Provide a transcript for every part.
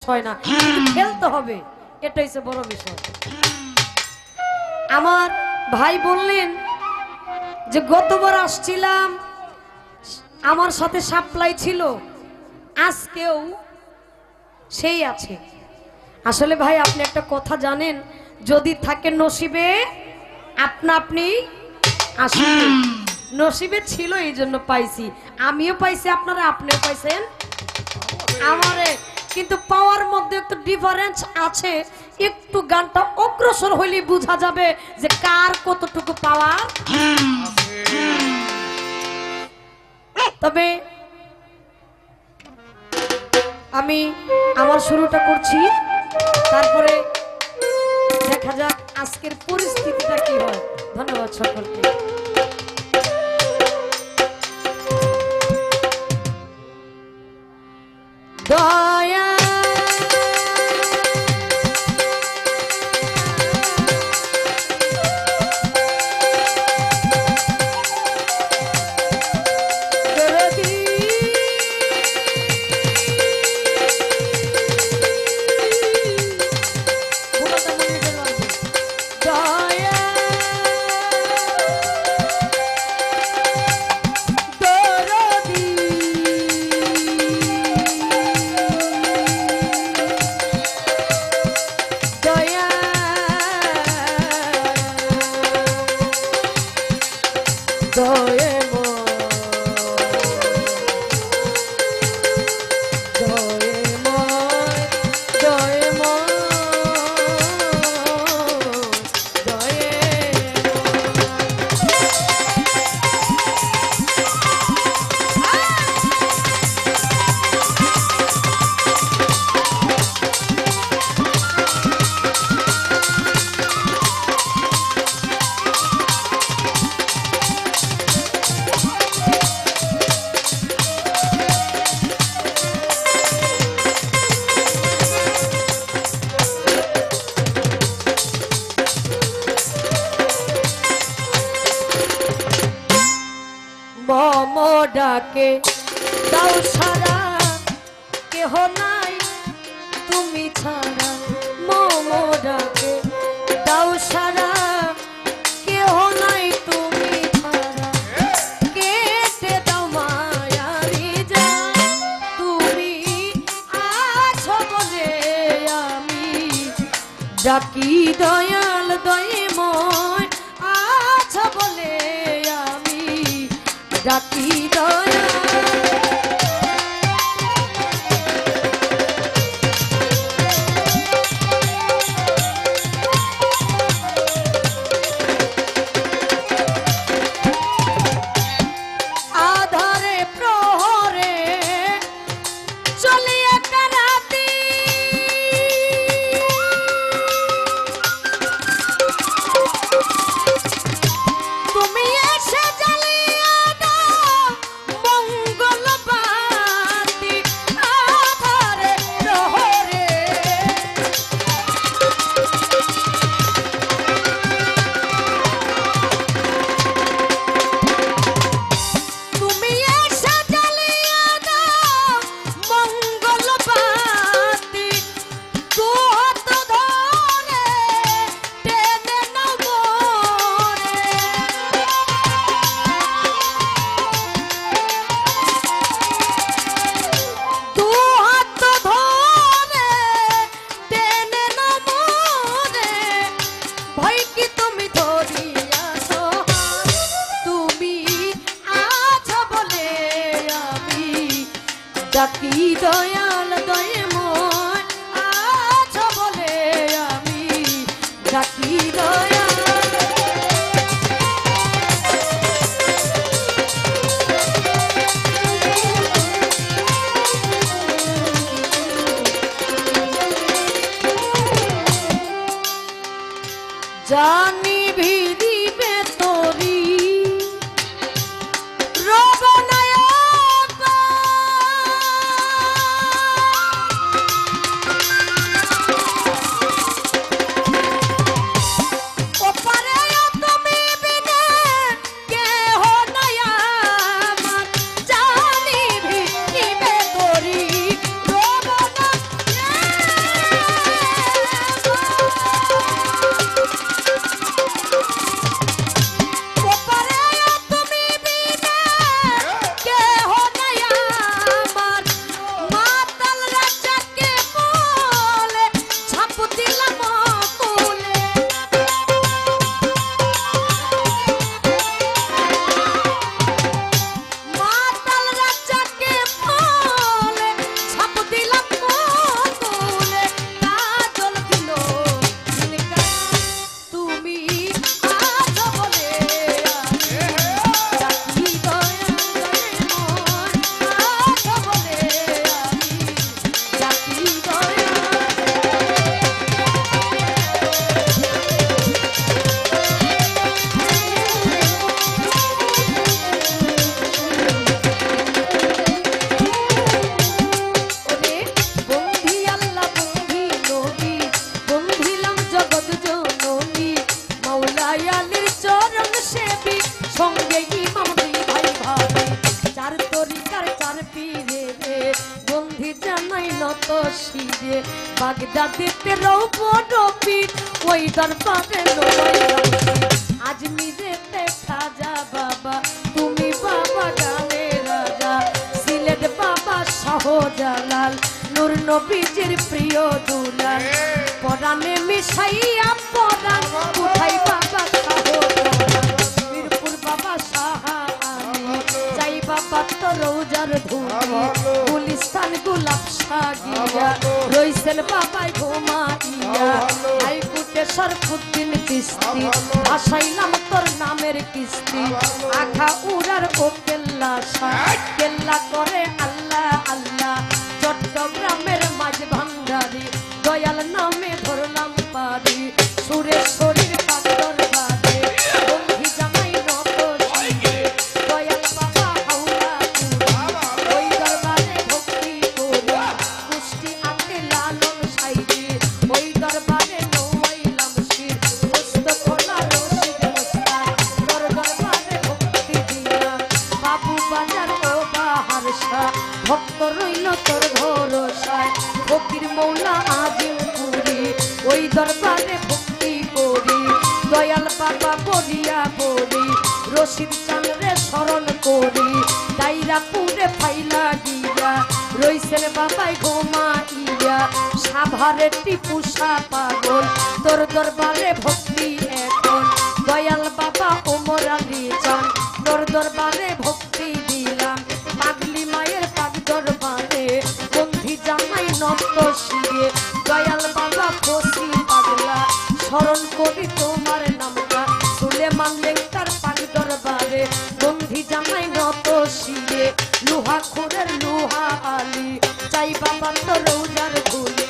হয় না, খেলতে হবে, এটাই হচ্ছে বড় বিষয়। আমার ভাই বললেন যে গতবার আসছিলাম আমার সাথে সাপ্লাই ছিল, আজকেও সেই আছে। আসলে ভাই আপনি একটা কথা জানেন, যদি থাকে নসিবে আপনা আপনি আসবে। নসিবে ছিল এই জন্য পাইছি, আমিও পাইছি, আপনারা আপনিও পাইছেন আমারে, কিন্তু পাওয়ার মধ্যে একটু ডিফারেন্স আছে। একটু গানটা অগ্রসর হইলে বোঝা যাবে যে কার কতটুকু পাওয়ার। তবে আমি আমার শুরুটা করছি, তারপরে দেখা যাক আজকের পরিস্থিতিটা কি হয়। ধন্যবাদ সকলকে। দয়া ডাকে দাও সারা, কেহ নাই তুমি ছাড়া। মম ডাকে দাও সারা, কেহ নাই তুমি ছাড়া। কেটে দাও মায়ারি যা, তুমি আছো বলে আমি ডাকি। দয়াল দয়াময় আছো বলে আমি ডাকি। দয়া আধারে প্রহরে চলিয়ে রাতি, তুমি এসে জ্বালিয়ে দাও মঙ্গল বাতি। আধারে প্রহরে তুমি এসে জ্বালিয়ে দাও মঙ্গল বাতি। দুহাত ধরে টেনে নাও মোরে, দুহাত ধরে টেনে নাও মোরে। ভয় কি তুমি ধরিয়াছো, তুমি আছো বলে আমি ডাকি। দয়াল দয়াময় আছো বলে আমি ডাকি। দয়াল জানি ভিড়িবে তোরি রবনায়ক, ওপারে তুমি বিনে কেহ নাই আমার। জানি ভিড়িবে তোরি রবনায়ক, শিরে বাগদাদেতে রৌপনবীর ওই দরবারে রইলাম আজমিরেতে খাজা বাবা তুমি বাবা গানের রাজা সিলেট বাবা শাহজালাল নূর নবীজির প্রিয় দুলাল পরাণে মিশাইয়া পরাণ উঠাই বাবা শাহজালাল মিরপুর বাবা শাহ আলী যাই বাবা তো রোজার ধুলি গুলিস্তান গোলাপ সাজিয়া রইছেন বাবাই ঘুমাইয়া হাইকুটে সরফুদ্দিন চিশতি ভাসাইলাম তোর নামের কিস্তি আখা উড়ার ও কেল্লা কেল্লা করে আল্লাহ আল্লাহ চট্টগ্রামের মাঝ ভান্ডারি দয়াল নামে ধরলাম পারি সুরেশ্বরীর পাথর বাদে বন্ধি জামাই নত দয়াল বাবা হাওলা ওই দরবারে ভক্তি করি কুষ্টি আঁকে লালন সাইজি ওই দরবারে নইলাম শির মস্ত খোলা রশিদ মুস্তান তোর দরবারে ভক্তি দিলাম বাবু বাজার ও বাহার শাহ ভক্ত রইল তোর ভরসায় ফকির মৌলা আজিম পুরি ওই দরবারে ভক্তি করি দয়াল বাবা বলিয়া বলি রশিদ চাঁদরে স্মরণ করি দাইরা পুরে ফাইলা গিয়া রইছেন বাবাই ঘুমাইয়া সাভারে টিপু শাহ পাগল তোর দরবারে ভক্তি এখন দয়াল বাবা ওমর আলী চান তোর দরবারে ভক্তি দিলাম পাগলি মায়ের পাগ দরবারে বন্ধি জামাই নত শিরে দয়াল বাবা ফসি পাগলা স্মরণ করি তোমার নামটা সুলেমান লেংটার পাগ দরবারে বন্ধি জামাই নত শিরে লোহা খুরের লোহা আলী চাই বাবা তো রোজার ধুলি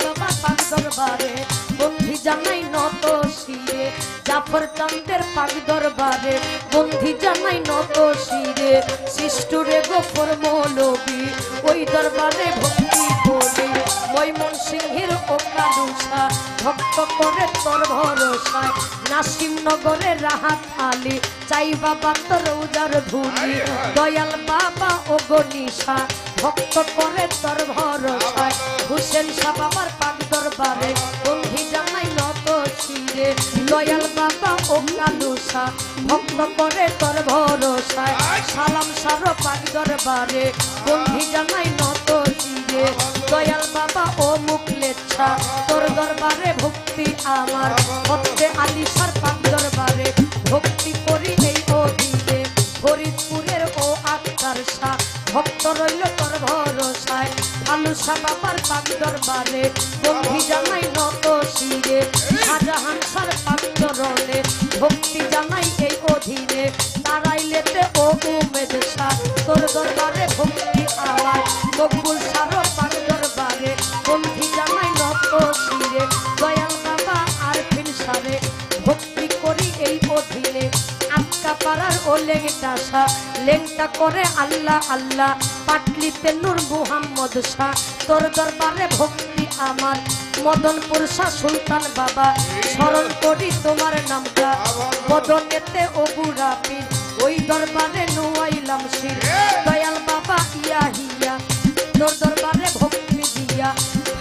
বাবা পাগ দরবারে বন্ধি জামাই নত শিরে জাফর চন্দ্রের পাগ দরবারে বন্ধি জামাই নত শিরে শিষ্টুরে গোফর মৌলবী ওই দরবারে ভক্তি করি মৈমন সিংহের ওকালুষা ভক্ত করে তোর ভরসায় নাসিমনগরের রাহাত আলী চাই বাবা তোর রোজার ধুলি দয়াল বাবা ও গনিশা ভক্ত করে তোর ভরসায় হুসেন শাহ বাবার পাগ দরবারে বন্ধি জামাই নত শিরে দয়াল বাবা ও কালুষা ভক্ত করে তোর ভরসায় সালাম সার পাগ দরবারে বন্ধি জামাই নত শিরে দয়াল বাবা ও মুখলেচ্ছা তোর দরবারে ভক্তি আমার ভক্তে আলিশার পাগ দরবারে ভক্তি করি এই অধীনে ফরিদপুরের ও আক্তার শাহ ভক্ত রইল তোর ভরসায় আলুষা বাবার পাগ দরবারে বন্ধি জামাই নত শিরে শাহজাহান সার পাগ চরণে ভক্তি জানাই এই অধীনে তারাইলেতে ও উমেদ শাহ তোর দরবারে ভক্তি আমার মকবুল সার পাগ দরবারে বন্ধি জানাই নত শিরে দয়াল বাবা আর ফির সারে ভক্তি করি এই অধীনে আটকা পাড়ার ও লেংটা শাহ লেংটা করে আল্লাহ আল্লাহ পাটলিতে নূর মুহাম্মদ শাহ তোর দরবারে ভক্তি আমার মদনপুর শাহ সুলতান বাবা স্মরণ করি তোমার নামটা বদনেতে ও বুড়া পীর ওই দরবারে নুয়াইলাম শির দয়াল বাবা ইয়া হিয়া তোর দরবারে ভক্তি দিয়া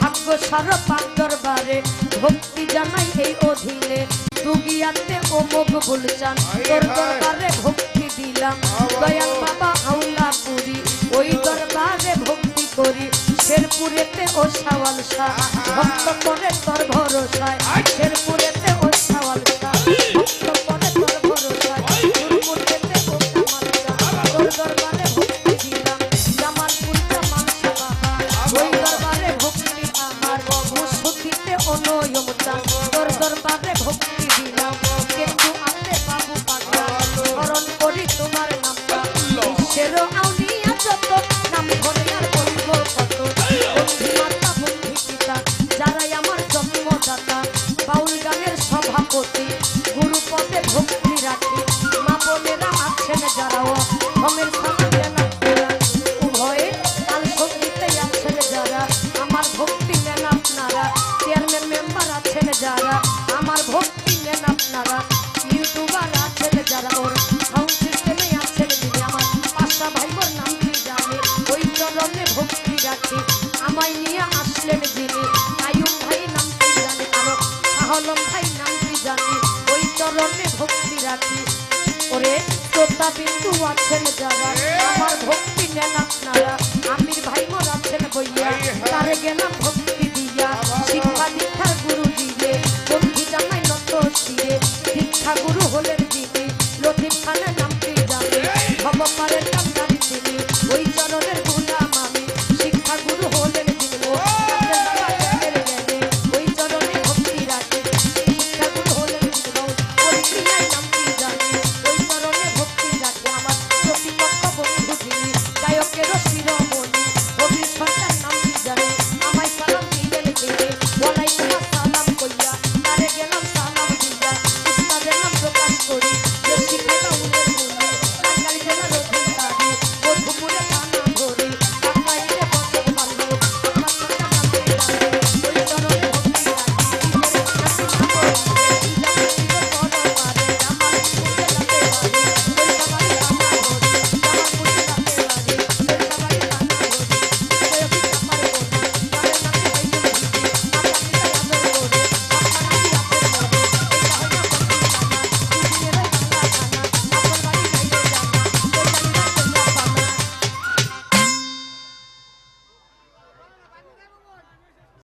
ভাগ্য সার পাক দরবারে ভক্তি জানাই এই অধীনে দুগিয়াতে ও মকবুল চান তোর দরবারে ভক্তি দিলাম দয়াল বাবা আউলা পুরি ওই দরবারে ভক্তি করি শেরপুরেতে ও শাওয়াল শাহ ভক্ত করে তোর ভরসায় শেরপুরেতে ও শাওয়াল শাহ ভক্ত করে তোর ভরসায় শেরপুরেতে ও কামাল শাহ তোর দরবারে ভক্তি দিলাম জামালপুর কামাল শাহ বাবা ওই দরবারে ভক্তি আমার মুসুদিতে ও নয়ম চান তোর দরবারে ভক্তি দিলাম কিন্তু আপনি বাবু পাগলা স্মরণ করি তোমার নামটা বিশ্বের আউলিয়া যত নাম ধরে আর বলবো কত বন্ধি মাতা বন্ধি পিতা যারাই আমার জন্মদাতা বাউল গানের সভাপতি গুরুপদে শ্রোতা বিন্দু আছেন যারা আমার ভক্তি নেন আপনারা আমির ভাই মোর আছেন বইয়া তারে গেলাম ভক্তি